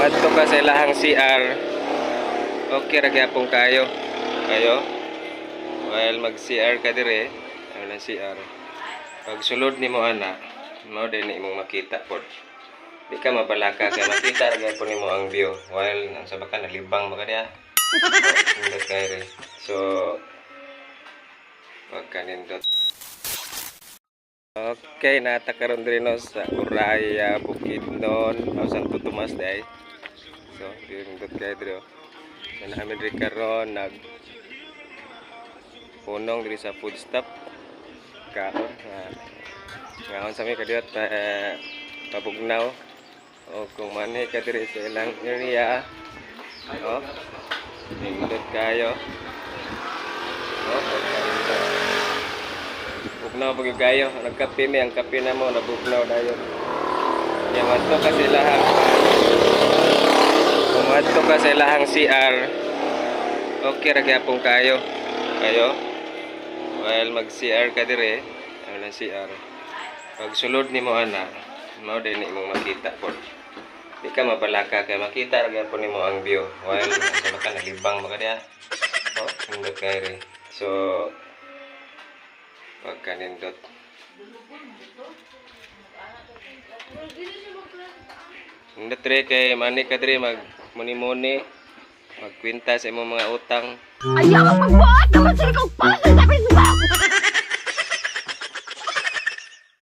Adto ka sa ilahang CR. Okay ra gyapon kayo. While mag-CR ka dire, ano CR. Pag sulod nimo ana, mao din imong makita pod. Di ka mabalaka kay makita ra gyapon nimo ang view while sa baka nalibang ba kaniya. Hindi kay so wag kanindot. Okay, natakaroon din no sa Uraya, Bukidnon, o Santo Tomas day. So, dirindot kayo dito. So, namin rin karoon, punong diri sa food stop. Kaon. Ngaon sa mga kadiyot, pabugnaw. O kung mani ka diri sa ilang area. O, dirindot kayo. O, bugnaw pag kayo. Nagkape mi, ang kape na mo, nabugnaw dayon. Yang ato ka sa ilahang Kumadto ka sa ilahang CR. Okay ra gyapon kayo. While mag-CR ka dire, ano CR. Pag sulod nimo ana, mao din imong makita pod. Di ka mabalaka kay makita ra gyapon nimo ang view while sa baka nalibang ba kaniya. Oh, hindi kay re. So wag kanindot. Hindi tre kay mani ka dire mag muni-muni, magkwinta sa imong mga utang. Ayaw magbuhat naman sila kong pasa sa Facebook!